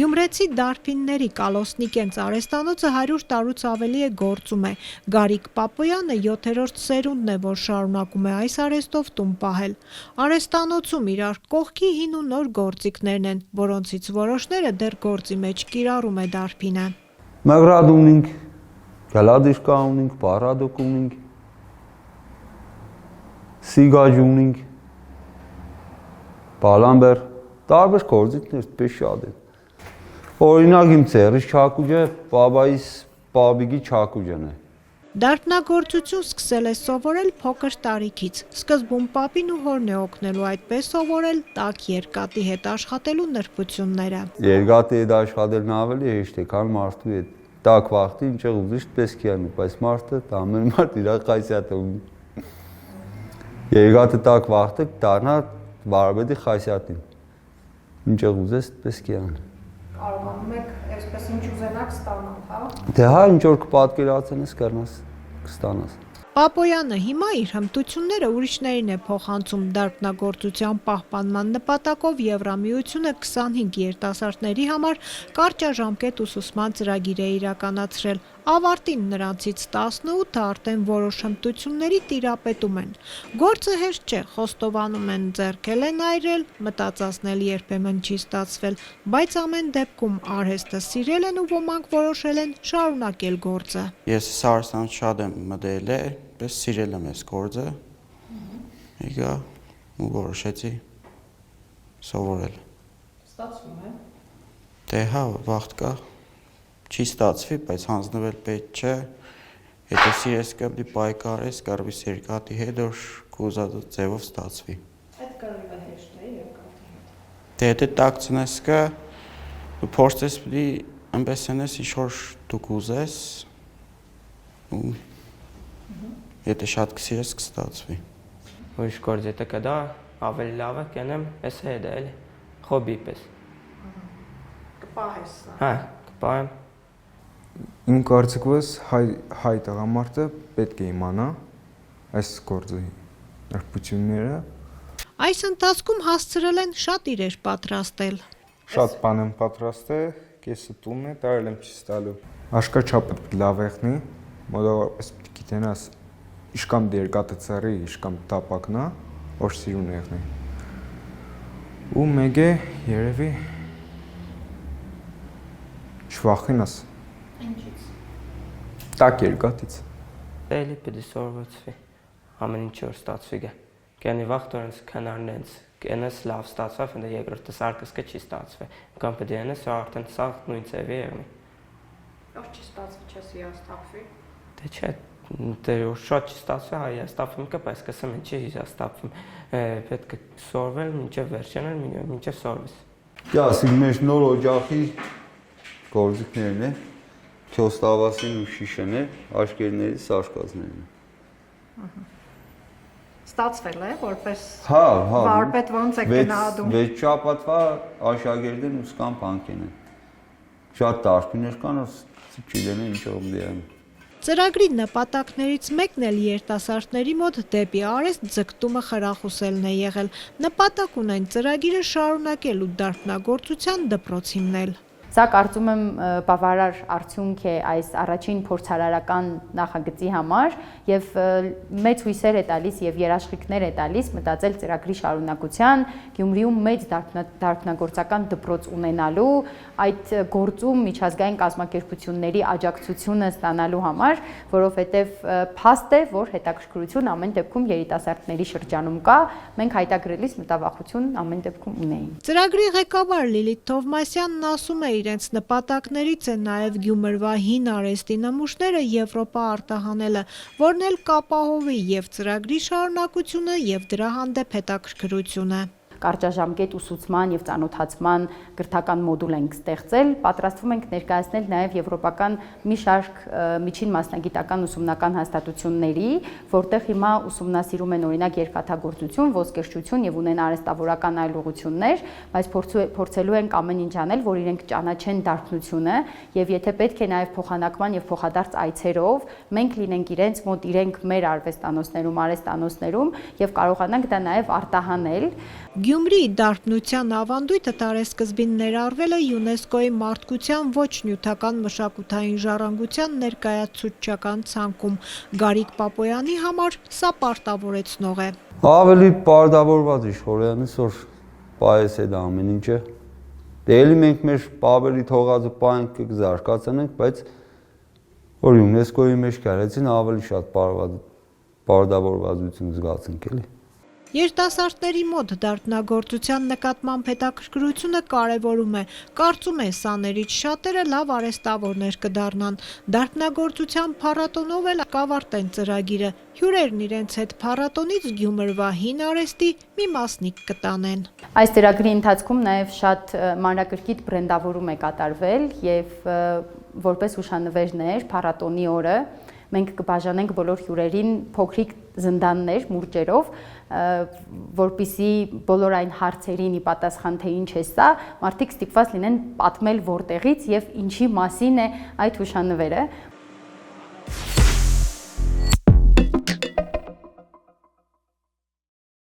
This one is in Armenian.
Գյումրեցի դարբինների Կալոսնիկենց արհեստանոցը 100 տարուց ավելի է գործում է։ Գարիկ Պապոյանը 7-րդ սերունդն է, որ շարունակում է այս արհեստով տուն պահել։ Արհեստանոցում իրար կողքի հին ու նոր գործիքներն են, որոնցից որոշները դեռ գործի մեջ կիրառում է դարբինը։ Մեղրատ ունենք, գլադիշկա ունենք, պարադոկ ունենք, սիգաջ ունենք, բալամբեր, տարբեր գործիքներ պես շատ են։ Օրինակ իմ ծերիս չակուջը բաբայիս բաբիգի չակուջն է։ Դարբնագործություն սկսել է սովորել փոքր տարիքից։ Սկզբում պապին ու հորն է օգնելու այդպես սովորել տաք երկաթի հետ աշխատելու նրբությունները։ Երկաթի հետ աշխատելն ավելի հեշտ է, քան մարդու հետ։ Տաք վախտի ինչ ուզиш պես կյանի, բայց մարդը ամեն մարդ իր խայսյատը ունի։ Երկաթը տաք վախտը դառնա վարպետի խայսյատին։ Ինչ ուզես պես կյանի։ Կարողանում եք այսպես ինչ ուզենաք ստանալ, հա։ Դե հա ինչ որ կպատկերացնես կստանաս։ Պապոյանը հիմա իր հմտությունները ուրիշներին է փոխանցում դարբնագործության պահպանման նպատակով Եվրամիությունը 25 երիտասարդների համար կարճաժամկետ ուսուցման ծրագիր է իրականացրել։ Ավարտին նրանցից 18-ը արդեն որոշ հմտությունների տիրապետում են։ Գործը հեշտ չէ, խոստովանում են, ձեռքել են այրել, մտածածն էլ երբեմն չի ստացվել, բայց ամեն դեպքում արհեստը սիրել են ու ոմանք որոշել են շարունակել գործը։ Ես Սարսան շատ եմ մտել է, պես սիրել եմ այս գործը։ Եկա ու որոշեցի սովորել։ Ստացվում է։ Դե հա, վաղտ կա։ Չի ստացվի, բայց հանձնվել պետք չէ։ Եթե սիրես կապի պայքարես, կարողես երկաթի հետ որ կուզած ձևով ստացվի։ Այդ կարելի է հեշտ է երկաթի հետ։ Դե եթե տակցնես կա, ու փորձես պիտի այնպես անես, ինչ որ դու կուզես, ու եթե շատ կսիրես կստացվի։ Ուրիշ գործ եթե կդա, ավելի լավ է կենեմ, ես հետ է էլի, հոբի պես։ Կպահես սա։ Հա, կպահեմ։ Իմ կարծիքով հայ տղամարդը պետք է իմանա այս գործի նրբությունները։ Այս ընթացքում հասցրել են շատ իրեր պատրաստել։ Շատ բան եմ պատրաստել, կեսը տունն է, տարել եմ չիս տալու։ Աշկաչապը լավ եղնի, մոտավորապես պետք է գիտենաս իշկամ երկաթը ծառի, իշկամ տապակնա, որ սիրուն եղնի։ Ու մեկ է երևի չվախենաս։ Ինչից։ Տակ երկաթից։ Էլի պիտի սորվեցվի, ամեն ինչ որ ստացվի գա։ Կենի վաղտ օրենց քնարնենց, կենես լավ ստացվավ, ընդ երկրորդը սարկս կը չի ստացվի։ Կամ պիտի անես արդեն սաղ նույն ծևի եղնի։ Ով չի ստացվի, չես հիաստափվի։ Դե չէ, դե շատ չի ստացվի, հայ հիաստափվում կա, բայց կսեմ ինչի հիաստափվում։ Պետք է սորվել, մինչև վերջանալ, մինչև սորվես։ Դասի մեջ նոր օջախի գործիքներն է, չոստավասին ու շիշեն է, աշկերների սաշկազներն է։ Ստացվել է, որպես Հա, վարպետ ոնց եք գնահատում։ 6 շաբաթվա աշակերտներն ու սկան բանկեն են։ Շատ տարբերներ կան, չգիտեն ինչ օգտեն։ Ծրագրի նպատակներից մեկն էլ երիտասարդների մոտ դեպի արհեստ ձգտումը խրախուսելն է եղել։ Նպատակ ունեն ծրագիրը շարունակել ու դարբնագործության դպրոց հիմնել։ Սա կարծում եմ բավարար արդյունք է այս առաջին փորձարարական նախագծի համար եւ մեծ հույսեր է տալիս եւ երաշխիքներ է տալիս մտածել ծրագրի շարունակության, Գյումրիում մեծ դարբնագործական դպրոց ունենալու, այդ գործում միջազգային կազմակերպությունների աջակցությունը ստանալու համար, որովհետեւ փաստ է, որ հետաքրքրություն ամեն դեպքում երիտասարդների շրջանում կա, մենք հայտագրելիս մտավախություն ամեն դեպքում ունեինք։ Ծրագրի ղեկավար Լիլիթ Թովմասյանն ասում է իրենց նպատակներից է նաև Գյումրվա հին արհեստի նմուշները Եվրոպա արտահանելը, որն էլ կապահովի եւ ծրագրի շարունակությունը եւ դրա հանդեպ հետաքրքրությունը։ Կարճաժամկետ ուսուցման եւ ծանոթացման գրթական մոդուլ ենք ստեղծել, պատրաստվում ենք ներկայացնել նաեւ եվրոպական մի շարք միջին մասնագիտական ուսումնական հաստատությունների, որտեղ հիմա ուսումնասիրում են օրինակ երկաթագործություն, ոսկերչություն եւ ունեն արհեստավորական այլ ուղղություններ, բայց փորձելու ենք ամեն ինչ անել, որ իրենք ճանաչեն դարբնությունը եւ եթե պետք է նաեւ փոխանակման եւ փոխադարձ այցերով մենք լինենք իրենց մոտ, իրենք մեր արվեստանոցներում, արհեստանոցներում եւ կարողանանք դա նաեւ արտահանել։ Գյումրիի դարբնության ավանդույթը տարեսկզբին ներառվել է ՅՈՒՆԵՍԿՕ-ի մարդկության ոչ նյութական մշակութային ժառանգության ներկայացուցչական ցանկում։ Գարիկ Պապոյանի համար սա պարտավորեցնող է։ Ավելի պարտավորված է Շորյանից, որ պայես է դա ամեն ինչը։ Դե էլի մենք մեր պապերի թողածը պայենք կզարգացնենք, բայց որ ՅՈՒՆԵՍԿՕ-ի մեջ կարեցին ավելի շատ պարտավորվածություն զգացենք էլի։ Երիտասարդների մոտ դարբնագործության նկատմամբ հետաքրքրությունը կարևորում է, կարծում է սաներից շատերը լավ արհեստավորներ կդառնան, դարբնագործության փառատոնով էլ կավարտեն ծրագիրը, հյուրերն իրենց հետ փառատոնից Գյումրվա հին արհեստի մի մասնիկ կտանեն։ Այս ծրագրի ընթացքում նաև շատ մանրակրկիտ բրենդավորում է կատարվել եւ որպես հուշանվերներ փառատոնի օրը մենք կբաժանենք բոլոր հյուրերին փոքրիկ զնդաններ մուրճերով, որպիսի բոլոր այն հարցերին ի պատասխան թե ինչ է սա, մարդիկ ստիպված լինեն պատմել որտեղից եւ ինչի մասին է այդ հուշանվերը։